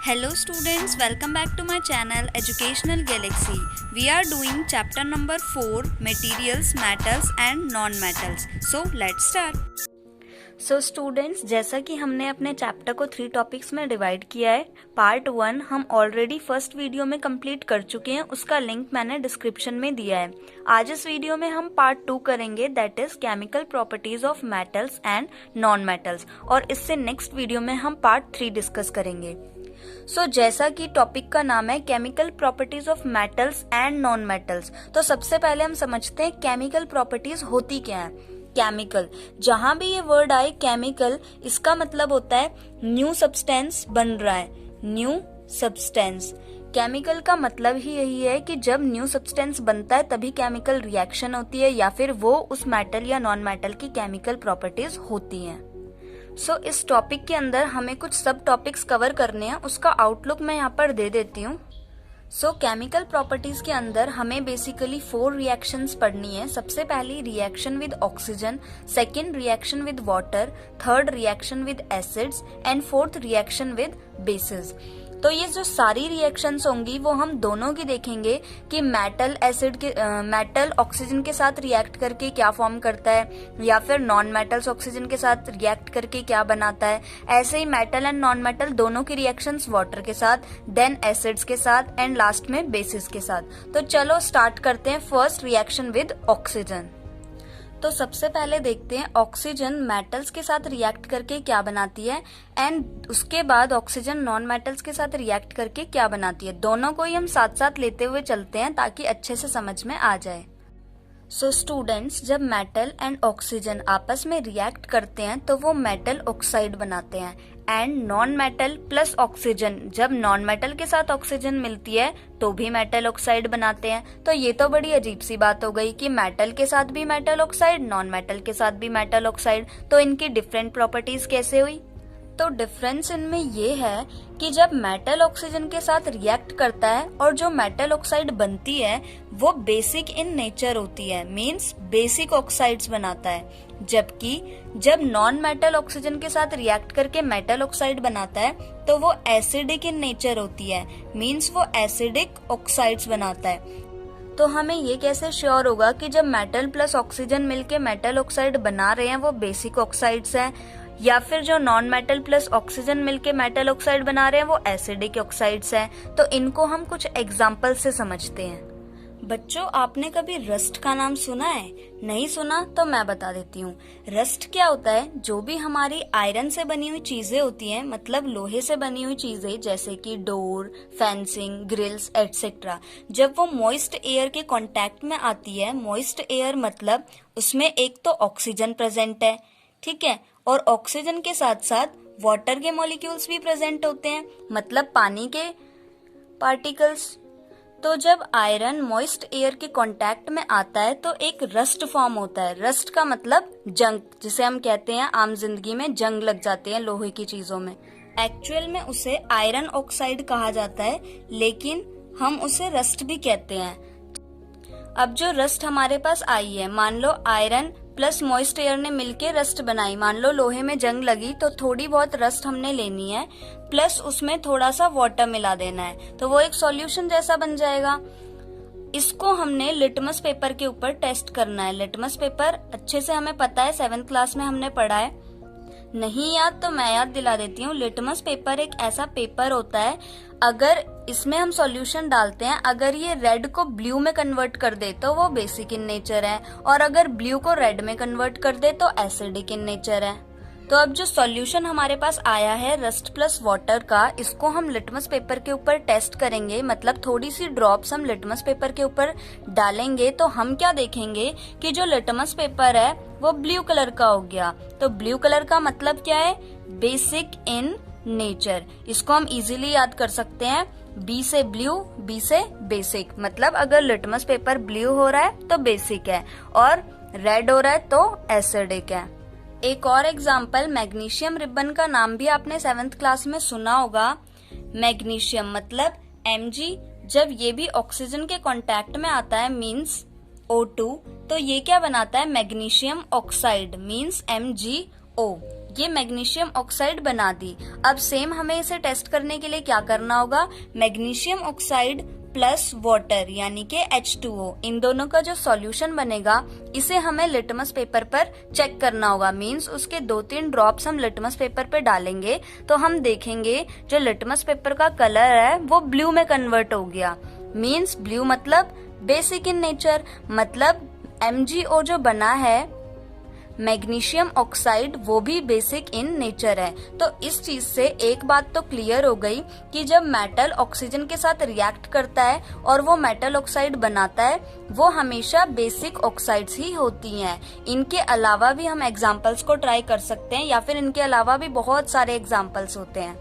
Hello students, welcome back to my channel Educational Galaxy. We are doing chapter number 4 Materials, Metals and Non-Metals. So let's start. So students, जैसा कि हमने अपने chapter को 3 topics में divide किया है, part 1 हम ऑलरेडी फर्स्ट वीडियो में कंप्लीट कर चुके हैं, उसका लिंक मैंने डिस्क्रिप्शन में दिया है। आज इस वीडियो में हम पार्ट 2 करेंगे, that is chemical properties of metals and non metals, और इससे नेक्स्ट वीडियो में हम पार्ट 3 डिस्कस करेंगे। जैसा कि टॉपिक का नाम है chemical properties of metals and non metals, तो सबसे पहले हम समझते हैं केमिकल प्रॉपर्टीज होती क्या है। केमिकल, जहां भी ये वर्ड आए केमिकल, इसका मतलब होता है न्यू सब्सटेंस बन रहा है, न्यू सब्सटेंस। केमिकल का मतलब ही यही है कि जब न्यू सब्सटेंस बनता है तभी केमिकल रिएक्शन होती है, या फिर वो उस मेटल या नॉन मेटल की केमिकल प्रॉपर्टीज होती हैं। इस टॉपिक के अंदर हमें कुछ सब टॉपिक्स कवर करने हैं, उसका आउटलुक मैं यहाँ पर दे देती हूँ। केमिकल प्रॉपर्टीज के अंदर हमें बेसिकली 4 रिएक्शंस पढ़नी है। सबसे पहली reaction with oxygen, second reaction with water, third reaction with acids and fourth reaction with basis. तो ये जो सारी रिएक्शंस होंगी वो हम दोनों की देखेंगे कि मेटल ऑक्सीजन के साथ रिएक्ट करके क्या फॉर्म करता है, या फिर नॉन मेटल्स ऑक्सीजन के साथ रिएक्ट करके क्या बनाता है। ऐसे ही मेटल एंड नॉन मेटल दोनों की रिएक्शंस वाटर के साथ, देन एसिड्स के साथ एंड लास्ट में बेसिस के साथ। तो चलो स्टार्ट करते हैं फर्स्ट रिएक्शन विद ऑक्सीजन। तो सबसे पहले देखते हैं ऑक्सीजन मेटल्स के साथ रिएक्ट करके क्या बनाती है, एंड उसके बाद ऑक्सीजन नॉन मेटल्स के साथ रिएक्ट करके क्या बनाती है। दोनों को ही हम साथ साथ लेते हुए चलते हैं ताकि अच्छे से समझ में आ जाए। स्टूडेंट्स, जब मेटल एंड ऑक्सीजन आपस में रिएक्ट करते हैं तो वो मेटल ऑक्साइड बनाते हैं, and non metal plus oxygen, जब नॉन मेटल के साथ ऑक्सीजन मिलती है तो भी मेटल ऑक्साइड बनाते हैं। तो ये तो बड़ी अजीब सी बात हो गई कि मेटल के साथ भी मेटल ऑक्साइड, नॉन मेटल के साथ भी मेटल ऑक्साइड, तो इनकी डिफरेंट प्रॉपर्टीज कैसे हुई। तो डिफरेंस इनमें ये है कि जब मेटल ऑक्सीजन के साथ रिएक्ट करता है और जो मेटल ऑक्साइड बनती है वो बेसिक इन नेचर होती है, मींस बेसिक ऑक्साइड्स बनाता है, जबकि जब नॉन मेटल ऑक्सीजन के साथ रिएक्ट करके मेटल ऑक्साइड बनाता है तो वो एसिडिक इन नेचर होती है, मींस वो एसिडिक ऑक्साइड्स बनाता है। तो हमें ये कैसे श्योर होगा कि जब मेटल प्लस ऑक्सीजन मिलके मेटल ऑक्साइड बना रहे हैं वो बेसिक ऑक्साइड्स हैं, या फिर जो नॉन मेटल प्लस ऑक्सीजन मिलके मेटल ऑक्साइड बना रहे हैं वो एसिडिक ऑक्साइड्स हैं। तो इनको हम कुछ एग्जांपल से समझते हैं। बच्चों, आपने कभी रस्ट का नाम सुना है? नहीं सुना तो मैं बता देती हूँ। रस्ट क्या होता है? जो भी हमारी आयरन से बनी हुई चीजें होती हैं, मतलब लोहे से बनी हुई चीजें जैसे कि डोर, फेंसिंग, ग्रिल्स एटसेट्रा, जब वो मॉइस्ट एयर के कांटेक्ट में आती है, मॉइस्ट एयर मतलब उसमें एक तो ऑक्सीजन प्रेजेंट है, ठीक है, और ऑक्सीजन के साथ साथ वाटर के मॉलिक्यूल्स भी प्रेजेंट होते हैं, मतलब पानी के पार्टिकल्स। तो जब आयरन मॉइस्ट एयर के कांटेक्ट में आता है तो एक रस्ट फॉर्म होता है। रस्ट का मतलब जंग, जिसे हम कहते हैं आम जिंदगी में जंग लग जाते हैं लोहे की चीजों में। एक्चुअल में उसे आयरन ऑक्साइड कहा जाता है, लेकिन हम उसे रस्ट भी कहते हैं। अब जो रस्ट हमारे पास आई है, मान लो आयरन प्लस मॉइस्ट एयर ने मिलके रस्ट बनाई, मान लो लोहे में जंग लगी तो थोड़ी बहुत रस्ट हमने लेनी है, प्लस उसमें थोड़ा सा वाटर मिला देना है, तो वो एक सॉल्यूशन जैसा बन जाएगा। इसको हमने लिटमस पेपर के ऊपर टेस्ट करना है। लिटमस पेपर अच्छे से हमें पता है, 7th क्लास में हमने पढ़ा है। नहीं याद तो मैं याद दिला देती हूँ। लिटमस पेपर एक ऐसा पेपर होता है, अगर इसमें हम सॉल्यूशन डालते हैं, अगर ये रेड को ब्लू में कन्वर्ट कर दे तो वो बेसिक इन नेचर है, और अगर ब्लू को रेड में कन्वर्ट कर दे तो एसिडिक इन नेचर है। तो अब जो सॉल्यूशन हमारे पास आया है रस्ट प्लस वाटर का, इसको हम लिटमस पेपर के ऊपर टेस्ट करेंगे, मतलब थोड़ी सी ड्रॉप्स हम लिटमस पेपर के ऊपर डालेंगे तो हम क्या देखेंगे कि जो लिटमस पेपर है वो ब्लू कलर का हो गया। तो ब्लू कलर का मतलब क्या है? Basic in nature. इसको हम इजीली याद कर सकते हैं, बी से ब्लू, बी से बेसिक, मतलब अगर लिटमस पेपर ब्लू हो रहा है तो बेसिक है, और रेड हो रहा है तो एसिडिक है। एक और एग्जाम्पल, मैग्नीशियम रिबन का नाम भी आपने 7th क्लास में सुना होगा। मैग्नीशियम मतलब Mg, जब ये भी ऑक्सीजन के कांटेक्ट में आता है मींस O2, तो ये क्या बनाता है? Magnesium oxide means MgO। ये मैग्नीशियम ऑक्साइड बना दी। अब सेम हमें इसे टेस्ट करने के लिए क्या करना होगा, मैग्नीशियम ऑक्साइड प्लस वाटर यानी कि H2O, इन दोनों का जो सॉल्यूशन बनेगा इसे हमें लिटमस पेपर पर चेक करना होगा। मींस उसके 2-3 ड्रॉप्स हम लिटमस पेपर पे डालेंगे तो हम देखेंगे जो लिटमस पेपर का कलर है वो ब्लू में कन्वर्ट हो गया। मींस ब्लू मतलब बेसिक इन नेचर, मतलब MgO जो बना है मैग्नीशियम ऑक्साइड वो भी बेसिक इन नेचर है। तो इस चीज से एक बात तो क्लियर हो गई कि जब मेटल ऑक्सीजन के साथ रिएक्ट करता है और वो मेटल ऑक्साइड बनाता है वो हमेशा बेसिक ऑक्साइड्स ही होती हैं। इनके अलावा भी हम एग्जांपल्स को ट्राई कर सकते हैं या फिर इनके अलावा भी बहुत सारे एग्जांपल्स होते हैं,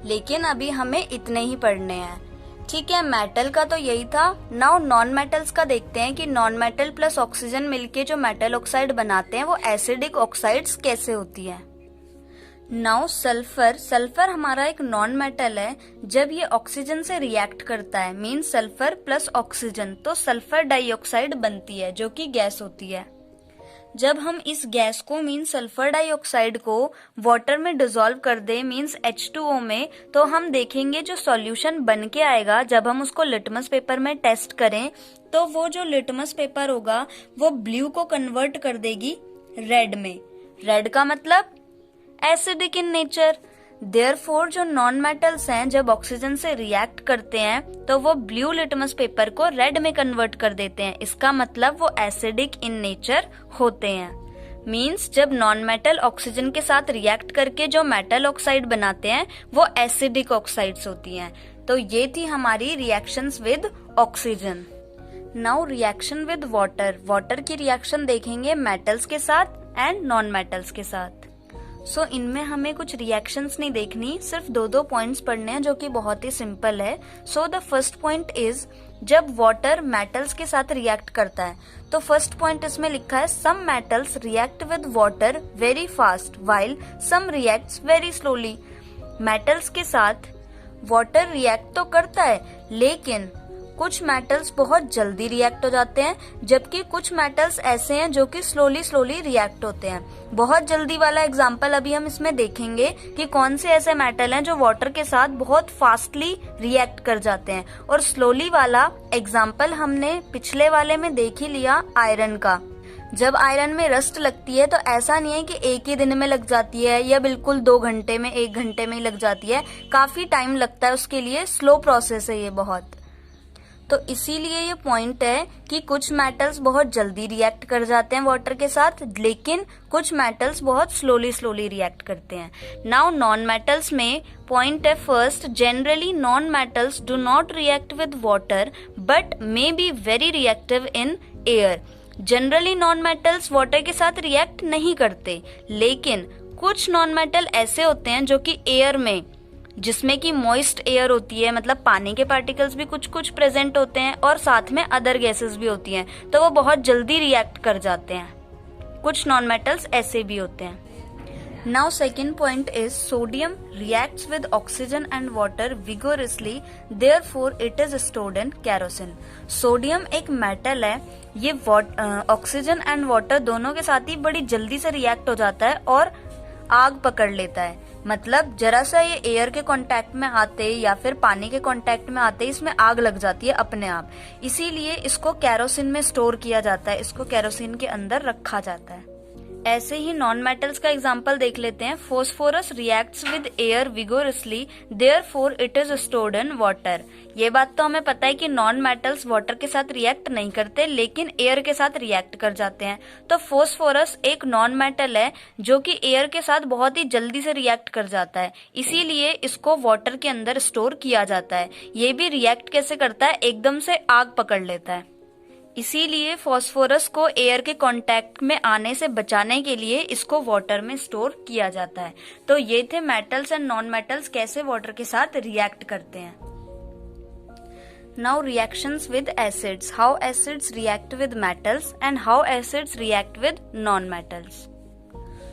लेकिन अभी हमें इतने ही पढ़ने हैं। ठीक है, मेटल का तो यही था। नाउ नॉन मेटल्स का देखते हैं कि नॉन मेटल प्लस ऑक्सीजन मिलके जो मेटल ऑक्साइड बनाते हैं वो एसिडिक ऑक्साइड्स कैसे होती है। नाउ सल्फर हमारा एक नॉन मेटल है। जब ये ऑक्सीजन से रिएक्ट करता है मीन सल्फर प्लस ऑक्सीजन तो सल्फर डाइऑक्साइड बनती है जो कि गैस होती है। जब हम इस गैस को मीन सल्फर डाइऑक्साइड को वाटर में डिसॉल्व कर दे मीन्स H2O में, तो हम देखेंगे जो सॉल्यूशन बन के आएगा जब हम उसको लिटमस पेपर में टेस्ट करें तो वो जो लिटमस पेपर होगा वो ब्लू को कन्वर्ट कर देगी रेड में। रेड का मतलब एसिडिक इन नेचर। देयरफॉर जो नॉन मेटल्स हैं जब ऑक्सीजन से रिएक्ट करते हैं तो वो ब्लू लिटमस पेपर को रेड में कन्वर्ट कर देते हैं। इसका मतलब वो एसिडिक इन नेचर होते हैं। मींस जब नॉन मेटल ऑक्सीजन के साथ रिएक्ट करके जो मेटल ऑक्साइड बनाते हैं वो एसिडिक ऑक्साइड्स होती हैं। तो ये थी हमारी reactions with oxygen. Now reaction with water. Water की रिएक्शन देखेंगे मेटल्स के साथ एंड नॉन मेटल्स के साथ। सो इनमें हमें कुछ रिएक्शंस नहीं देखनी, सिर्फ 2 पॉइंट्स पढ़ने हैं जो कि बहुत ही सिंपल है। So the first point is जब वाटर मेटल्स के साथ रिएक्ट करता है तो फर्स्ट पॉइंट इसमें लिखा है some metals react with water very fast while some reacts very slowly. Metals के साथ वाटर रिएक्ट तो करता है लेकिन कुछ मेटल्स बहुत जल्दी रिएक्ट हो जाते हैं जबकि कुछ मेटल्स ऐसे हैं जो कि स्लोली रिएक्ट होते हैं। बहुत जल्दी वाला एग्जांपल अभी हम इसमें देखेंगे कि कौन से ऐसे मेटल हैं जो वाटर के साथ बहुत फास्टली रिएक्ट कर जाते हैं, और स्लोली वाला एग्जांपल हमने पिछले वाले में देख ही लिया आयरन का। जब आयरन में रस्ट लगती है तो ऐसा नहीं है कि एक ही दिन में लग जाती है या बिल्कुल 2 घंटे में 1 घंटे में ही लग जाती है, काफी टाइम लगता है उसके लिए, स्लो प्रोसेस है ये बहुत। तो इसीलिए ये पॉइंट है कि कुछ मेटल्स बहुत जल्दी रिएक्ट कर जाते हैं वाटर के साथ लेकिन कुछ मेटल्स बहुत स्लोली रिएक्ट करते हैं। नाउ नॉन मेटल्स में पॉइंट है first, generally non metals do not react with water but may be very reactive in air. Generally non metals water के साथ रिएक्ट नहीं करते लेकिन कुछ नॉन मेटल ऐसे होते हैं जो कि एयर में, जिसमें कि मॉइस्ट एयर होती है, मतलब पानी के पार्टिकल्स भी कुछ प्रेजेंट होते हैं और साथ में अदर गैसेस भी होती हैं, तो वो बहुत जल्दी रिएक्ट कर जाते हैं। कुछ नॉन मेटल्स ऐसे भी होते हैं। Now second point is sodium reacts with oxygen and water vigorously therefore it is stored in kerosene. Sodium एक मेटल है, ये ऑक्सीजन एंड वाटर दोनों के साथ ही बड़ी जल्दी से रिएक्ट हो जाता है और आग पकड़ लेता है। मतलब जरा सा ये एयर के कांटेक्ट में आते या फिर पानी के कांटेक्ट में आते इसमें आग लग जाती है अपने आप। इसीलिए इसको केरोसिन में स्टोर किया जाता है, इसको केरोसिन के अंदर रखा जाता है। ऐसे ही नॉन मेटल्स का एग्जांपल देख लेते हैं। Phosphorus reacts with air vigorously therefore it is stored in water. ये बात तो हमें पता है कि नॉन मेटल्स वाटर के साथ रिएक्ट नहीं करते लेकिन एयर के साथ रिएक्ट कर जाते हैं। तो फॉस्फोरस एक नॉन मेटल है जो कि एयर के साथ बहुत ही जल्दी से रिएक्ट कर जाता है, इसीलिए इसको वाटर के अंदर स्टोर किया जाता है। ये भी रिएक्ट कैसे करता है, एकदम से आग पकड़ लेता है। इसीलिए फॉस्फोरस को एयर के कांटेक्ट में आने से बचाने के लिए इसको वाटर में स्टोर किया जाता है। तो ये थे मेटल्स एंड नॉन मेटल्स कैसे वाटर के साथ रिएक्ट करते हैं। Now reactions with acids, how acids react with metals and how acids react with non metals.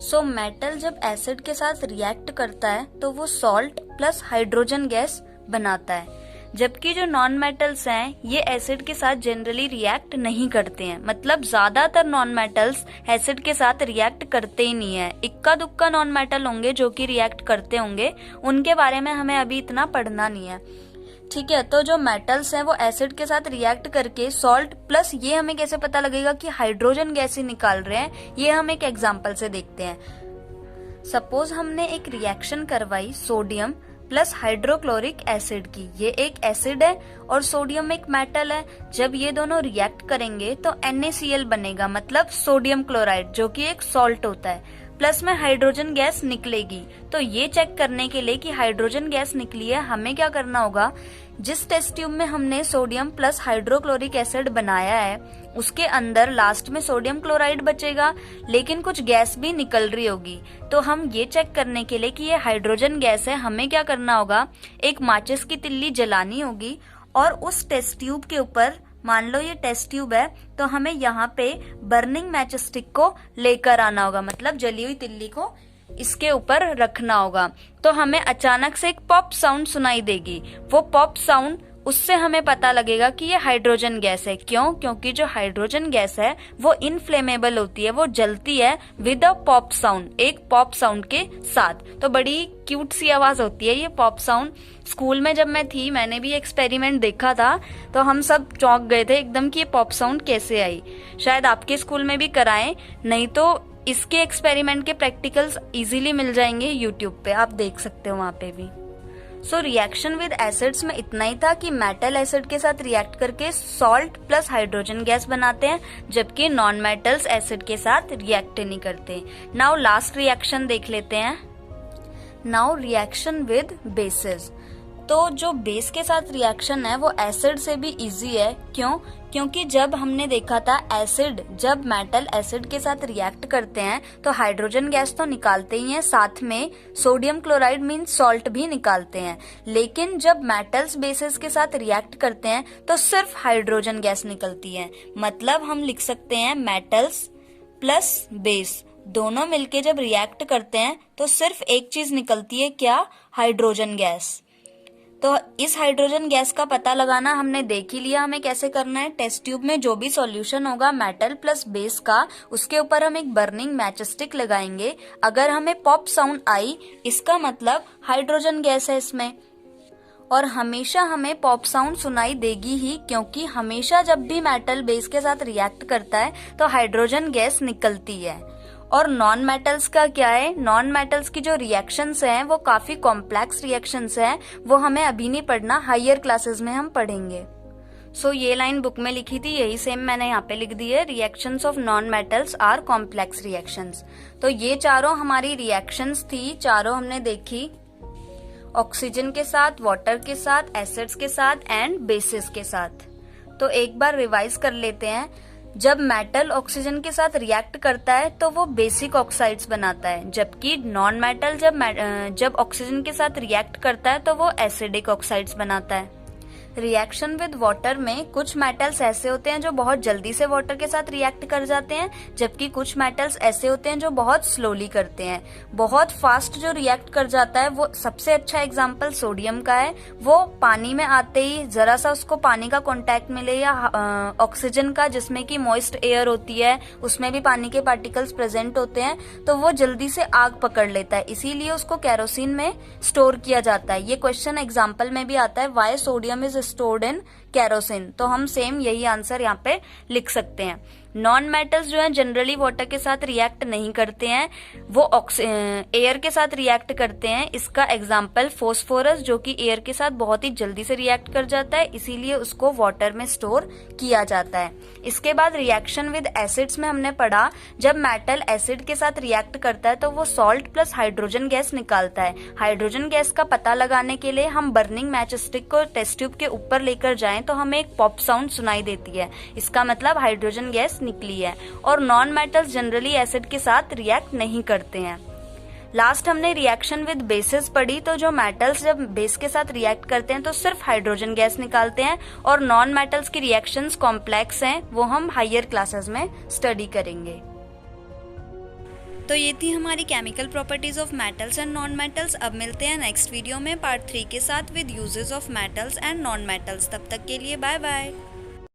So metal जब एसिड के साथ रिएक्ट करता है तो वो सॉल्ट प्लस हाइड्रोजन गैस बनाता है। जबकि जो नॉन मेटल्स हैं ये एसिड के साथ जनरली रिएक्ट नहीं करते हैं। मतलब ज्यादातर नॉन मेटल्स एसिड के साथ रिएक्ट करते ही नहीं है। इक्का दुक्का नॉन मेटल होंगे जो कि रिएक्ट करते होंगे, उनके बारे में हमें अभी इतना पढ़ना नहीं है। ठीक है, तो जो मेटल्स हैं वो एसिड के साथ रिएक्ट करके सॉल्ट प्लस, ये हमें कैसे पता लगेगा कि हाइड्रोजन गैस ही निकाल रहे हैं, ये हम एक एग्जांपल से देखते हैं। सपोज हमने एक रिएक्शन करवाई सोडियम प्लस हाइड्रोक्लोरिक एसिड की। ये एक एसिड है और सोडियम एक मेटल है। जब ये दोनों रिएक्ट करेंगे तो NaCl बनेगा, मतलब सोडियम क्लोराइड, जो कि एक सॉल्ट होता है। प्लस में हाइड्रोजन गैस निकलेगी। तो ये चेक करने के लिए कि हाइड्रोजन गैस निकली है, हमें क्या करना होगा, जिस टेस्ट ट्यूब में हमने सोडियम प्लस हाइड्रोक्लोरिक एसिड बनाया है उसके अंदर लास्ट में सोडियम क्लोराइड बचेगा, लेकिन कुछ गैस भी निकल रही होगी। तो हम ये चेक करने के लिए कि ये हाइड्रोजन गैस है, हमें क्या करना होगा, एक माचिस की तिल्ली जलानी होगी और उस टेस्ट ट्यूब के ऊपर, मान लो ये टेस्ट ट्यूब है, तो हमें यहाँ पे बर्निंग मैच स्टिक को लेकर आना होगा, मतलब जली हुई तिल्ली को इसके ऊपर रखना होगा। तो हमें अचानक से एक पॉप साउंड सुनाई देगी। वो पॉप साउंड, उससे हमें पता लगेगा कि ये हाइड्रोजन गैस है। क्यों? क्योंकि जो हाइड्रोजन गैस है वो इनफ्लेमेबल होती है, वो जलती है विद अ पॉप साउंड, एक पॉप साउंड के साथ। तो बड़ी क्यूट सी आवाज होती है ये पॉप साउंड। स्कूल में जब मैं थी मैंने भी एक्सपेरिमेंट देखा था, तो हम सब चौंक गए थे एकदम कि ये पॉप साउंड कैसे आई। शायद आपके स्कूल में भी कराएं, नहीं तो इसके एक्सपेरिमेंट के प्रैक्टिकल्स इजीली मिल जाएंगे यूट्यूब पे, आप देख सकते हो वहां पे भी। सो रिएक्शन विद एसिड्स में इतना ही था कि मेटल एसिड के साथ रिएक्ट करके सॉल्ट प्लस हाइड्रोजन गैस बनाते हैं, जबकि नॉन मेटल्स एसिड के साथ रिएक्ट नहीं करते। नाउ लास्ट रिएक्शन देख लेते हैं। Now reaction with bases. तो जो बेस के साथ रिएक्शन है वो एसिड से भी इजी है। क्यों? क्योंकि जब हमने देखा था एसिड, जब मेटल एसिड के साथ रिएक्ट करते हैं तो हाइड्रोजन गैस तो निकालते ही हैं, साथ में सोडियम क्लोराइड मीन सॉल्ट भी निकालते हैं। लेकिन जब मेटल्स बेसेस के साथ रिएक्ट करते हैं तो सिर्फ हाइड्रोजन गैस निकलती है। मतलब हम लिख सकते हैं मेटल्स प्लस बेस दोनों मिलके जब रिएक्ट करते हैं तो सिर्फ एक चीज निकलती है, क्या? Hydrogen gas. तो इस हाइड्रोजन गैस का पता लगाना हमने देख ही लिया, हमें कैसे करना है। टेस्ट ट्यूब में जो भी सॉल्यूशन होगा मेटल प्लस बेस का, उसके ऊपर हम एक बर्निंग मैच स्टिक लगाएंगे। अगर हमें पॉप साउंड आई, इसका मतलब हाइड्रोजन गैस है इसमें। और हमेशा हमें पॉप साउंड सुनाई देगी ही, क्योंकि हमेशा जब भी मेटल बेस के साथ रिएक्ट करता है तो हाइड्रोजन गैस निकलती है। और नॉन मेटल्स का क्या है? नॉन मेटल्स की जो रिएक्शंस हैं वो काफी कॉम्प्लेक्स रिएक्शंस हैं, वो हमें अभी नहीं पढ़ना, हायर क्लासेस में हम पढ़ेंगे। सो ये लाइन बुक में लिखी थी, यही सेम मैंने यहाँ पे लिख दी है, reactions of non metals are complex reactions. तो ये चारों हमारी रिएक्शंस थी, चारों हमने देखी, ऑक्सीजन के साथ, वाटर के साथ, एसिड्स के साथ एंड बेसिस के साथ। तो एक बार रिवाइज कर लेते हैं। जब मेटल ऑक्सीजन के साथ रिएक्ट करता है तो वो बेसिक ऑक्साइड्स बनाता है, जबकि नॉन मेटल जब ऑक्सीजन के साथ रिएक्ट करता है तो वो एसिडिक ऑक्साइड्स बनाता है। रिएक्शन विद वाटर में कुछ मेटल्स ऐसे होते हैं जो बहुत जल्दी से वाटर के साथ रिएक्ट कर जाते हैं, जबकि कुछ मेटल्स ऐसे होते हैं जो बहुत स्लोली करते हैं। बहुत फास्ट जो रिएक्ट कर जाता है वो सबसे अच्छा एग्जांपल सोडियम का है। वो पानी में आते ही जरा सा उसको पानी का कांटेक्ट मिले या ऑक्सीजन का, जिसमें कि मॉइस्ट एयर होती है, उसमें भी पानी के पार्टिकल्स प्रेजेंट होते हैं, तो वो जल्दी से आग पकड़ लेता है, इसीलिए उसको केरोसिन में स्टोर किया जाता है। ये क्वेश्चन एग्जाम्पल में भी आता है, why sodium is stored in kerosene. तो हम सेम यही आंसर यहाँ पे लिख सकते हैं। नॉन मेटल्स जो है जनरली वाटर के साथ रिएक्ट नहीं करते हैं, वो एयर के साथ रिएक्ट करते हैं। इसका एग्जांपल फॉस्फोरस, जो कि एयर के साथ बहुत ही जल्दी से रिएक्ट कर जाता है, इसीलिए उसको वाटर में स्टोर किया जाता है। इसके बाद रिएक्शन विद एसिड्स में हमने पढ़ा, जब मेटल एसिड के साथ रिएक्ट करता है तो वो सॉल्ट प्लस हाइड्रोजन गैस निकालता है। हाइड्रोजन गैस का पता लगाने के लिए हम बर्निंग मैच स्टिक को टेस्ट ट्यूब के ऊपर लेकर जाएं तो हमें एक पॉप साउंड सुनाई देती है, इसका मतलब हाइड्रोजन गैस निकली है। और नॉन मेटल्स जनरली एसिड के साथ रिएक्ट नहीं करते हैं। लास्ट हमने रिएक्शन विद बेसिस पढ़ी, तो जो मेटल्स जब बेस के साथ रिएक्ट करते हैं तो सिर्फ हाइड्रोजन गैस निकालते हैं, और नॉन मेटल्स की रिएक्शंस कॉम्प्लेक्स हैं, वो हम हायर क्लासेस में स्टडी करेंगे। तो ये थी हमारी chemical properties of metals and non metals. अब मिलते हैं नेक्स्ट वीडियो में पार्ट 3 के साथ with uses of metals and non metals. तब तक के लिए बाय बाय।